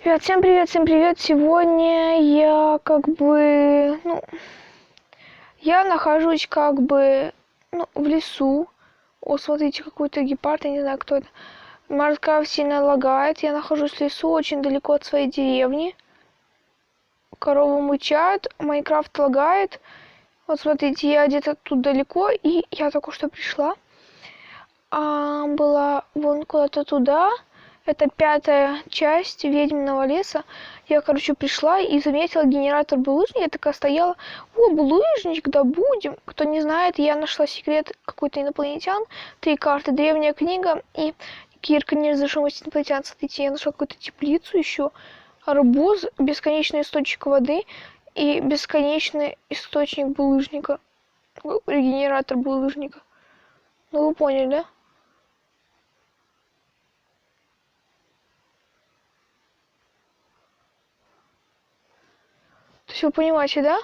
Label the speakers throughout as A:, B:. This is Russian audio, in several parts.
A: Ребят, всем привет! Сегодня я я нахожусь в лесу. О, смотрите, какой-то гепард, я не знаю, кто это. Майнкрафт сильно лагает. Я нахожусь в лесу, очень далеко от своей деревни. Коровы мычат, Майнкрафт лагает. Вот смотрите, я где-то тут далеко, и я только что пришла. Была вон куда-то туда. Это 5-я часть Ведьминого леса. Я, пришла и заметила генератор булыжника. Я такая стояла. О, булыжник, добудем. Кто не знает, я нашла секрет какой-то инопланетян. 3 карты, древняя книга и кирка неразрешимости инопланетян. Смотрите, я нашла какую-то теплицу еще. Арбуз, бесконечный источник воды и бесконечный источник булыжника. Генератор булыжника. Ну, вы поняли, да? То есть вы понимаете, да?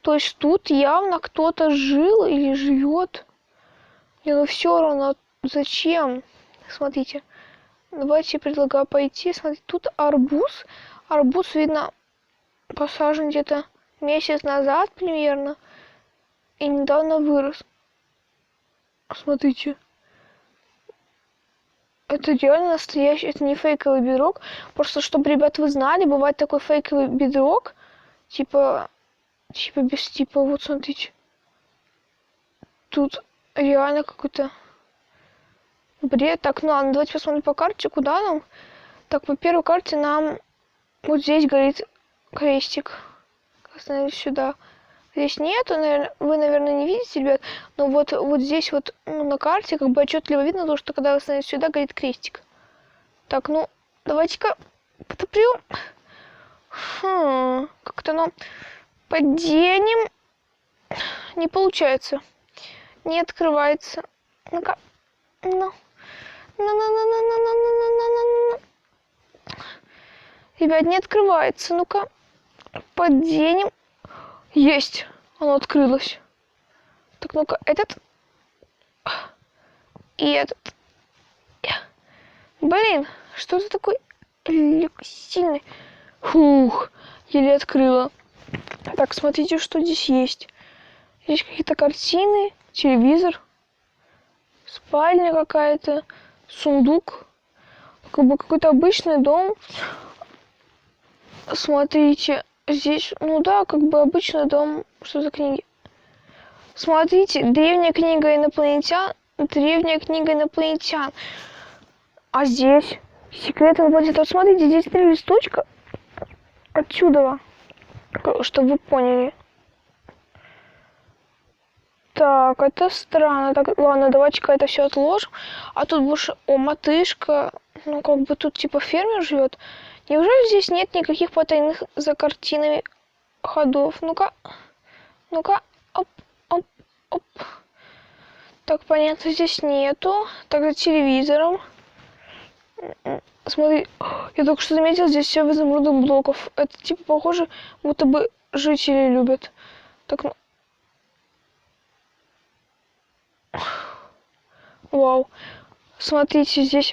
A: То есть тут явно кто-то жил или живет. Не, ну все равно. Зачем? Смотрите. Давайте предлагаю пойти. Смотрите, тут арбуз. Арбуз, видно, посажен где-то месяц назад примерно. И недавно вырос. Смотрите. Это реально настоящий, это не фейковый бедрок. Просто, чтобы, ребят, вы знали, бывает такой фейковый бедрок. Вот смотрите. Тут реально какой-то бред. Так, ну ладно, давайте посмотрим по карте, куда нам. Так, по первой карте нам вот здесь горит крестик. Остановились сюда. Здесь нету, вы, наверное, не видите, ребят. Но вот здесь на карте отчетливо видно то, что когда вы остановились сюда, горит крестик. Так, ну, давайте-ка потопрем. Как-то нам подденем. Не получается. Не открывается. Ну-ка. Ну. Ребят, не открывается. Ну-ка. Подденем. Есть. Оно открылось. Так, ну-ка. Этот. И этот. Блин. Что за такой сильный? Фух. Еле открыла. Так, смотрите, что здесь есть. Здесь какие-то картины, телевизор, спальня какая-то, сундук. Какой-то обычный дом. Смотрите, здесь, ну да, обычный дом. Что за книги? Смотрите, древняя книга инопланетян. Древняя книга инопланетян. А здесь секрет инопланетян. Вот смотрите, здесь 3 листочка. Отсюда. Чтобы вы поняли. Так, это странно. Так, ладно, давайте-ка это все отложим. А тут больше... О, мотышка. Ну, тут типа фермер живет. Неужели здесь нет никаких потайных за картинами ходов? Ну-ка. Ну-ка. Оп, оп, оп. Так, понятно, здесь нету. Так, за телевизором. Смотри, я только что заметил, здесь все в изумрудных блоков. Это типа похоже, будто бы жители любят. Так, ну... Вау. Смотрите, здесь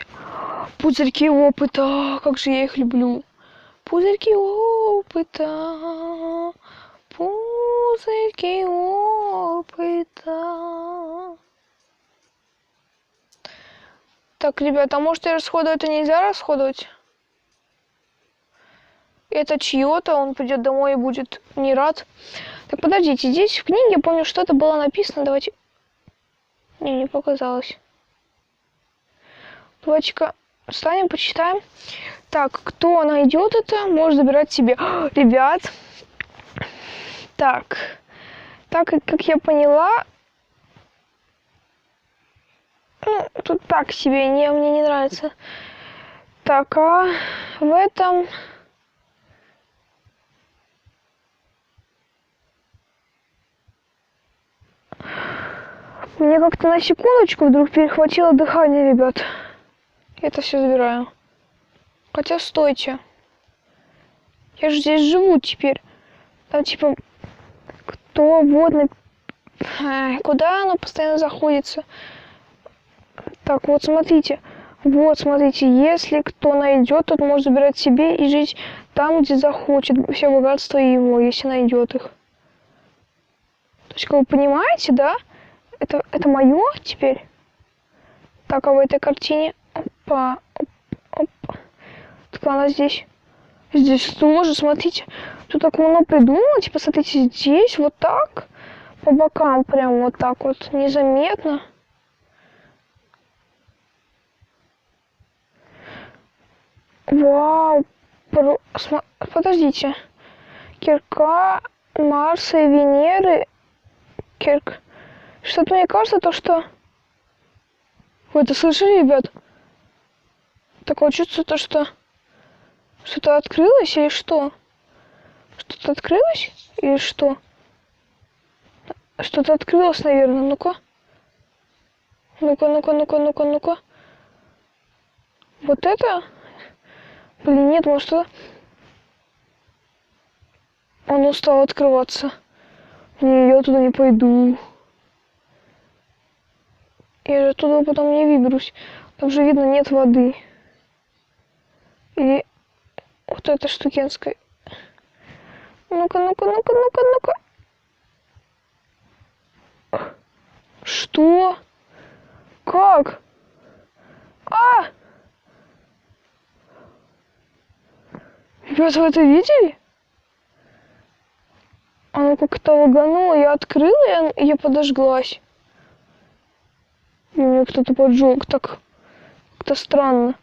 A: пузырьки опыта. Как же я их люблю. Пузырьки опыта. Пузырьки опыта. Так, ребята, а может и расходовать это нельзя расходовать? Это чье-то, он придет домой и будет не рад. Так, подождите, здесь в книге, я помню, что-то было написано. Давайте... Не показалось. Давайте-ка встанем, почитаем. Так, кто найдет это, может забирать себе. Ребят. Так, как я поняла... Ну, тут так себе, мне не нравится. Так, а в этом... Мне как-то на секундочку вдруг перехватило дыхание, ребят. Я это все забираю. Хотя, стойте. Я же здесь живу теперь. Там, типа, кто водный... Куда оно постоянно заходится? Так, вот смотрите. Вот, смотрите, если кто найдет, тот может забирать себе и жить там, где захочет. Все богатство его, если найдет их. То есть, как вы понимаете, да? Это мое теперь. Так, а в этой картине... Опа, опа. Так она здесь. Здесь тоже, смотрите. Тут так много придумано. Типа, смотрите, здесь вот так. По бокам прям вот так вот. Незаметно. Вау. Подождите. Кирка, Марса и Венеры. Кирк. Что-то мне кажется, то что... Вы это слышали, ребят? Такое чувство, то что... Что-то открылось или что? Что-то открылось или что? Что-то открылось, наверное. Ну-ка. Ну-ка, ну-ка, ну-ка, ну-ка, ну-ка. Вот это? Блин, нет, может, что... Оно стало открываться. Не, я туда не пойду. Я же туда потом не выберусь. Там же видно, нет воды. Или вот эта штукенская. Ну-ка, ну-ка, ну-ка, ну-ка, ну-ка. Что? Как? А! Ребята, вы это видели? Она как-то лаганула, я открыла, и я подожглась. И меня кто-то поджег, так как-то странно.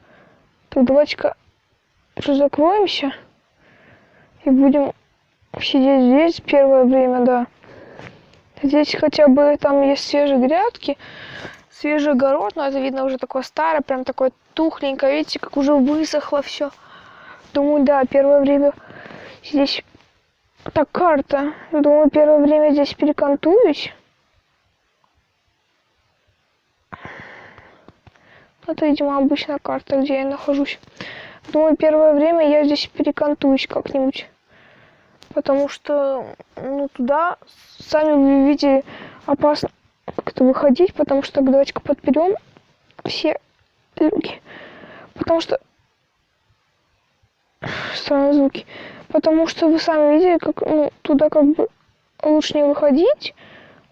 A: Так, давайте-ка уже закроемся. И будем сидеть здесь первое время, да. Здесь хотя бы там есть свежие грядки, свежий огород, но это видно уже такое старое, прям такое тухленькое, видите, как уже высохло все. Думаю, да, первое время здесь... Так, карта. Думаю, первое время здесь перекантуюсь. Это, видимо, обычная карта, где я нахожусь. Думаю, первое время я здесь перекантуюсь как-нибудь. Потому что, ну, туда, сами вы видели, опасно как-то выходить, потому что, давайте-ка подберем все звуки. Потому что... Странные звуки. Потому что вы сами видели, как, ну, туда как бы лучше не выходить.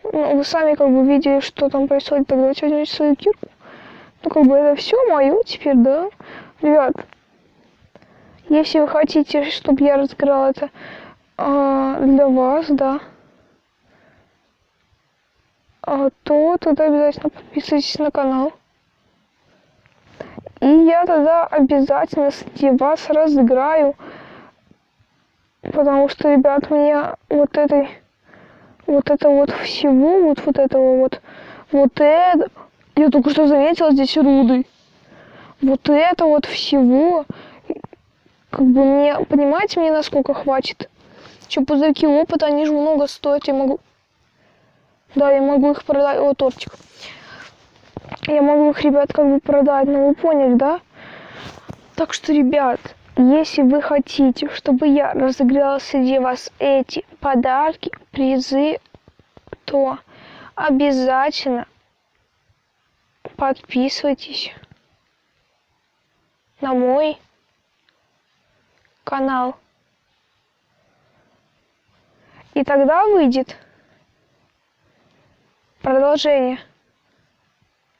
A: Ну, вы сами как бы видели, что там происходит. Так, давайте возьмем свою кирку. Ну, как бы это все мое теперь, да? Ребят, если вы хотите, чтобы я разыграла это для вас, да, то тогда обязательно подписывайтесь на канал. И я тогда обязательно среди вас разыграю. Потому что, ребят, мне вот это вот всего, вот этого вот это... Я только что заметила здесь руды. Вот это вот всего, как бы мне, понимаете, мне насколько хватит? Еще пузырьки опыта, они же много стоят, я могу... Да, я могу их продать, о, тортик. Я могу их, ребят, как бы продать, ну вы поняли, да? Так что, ребят, если вы хотите, чтобы я разыграла среди вас эти подарки, призы, то обязательно подписывайтесь на мой канал. И тогда выйдет продолжение.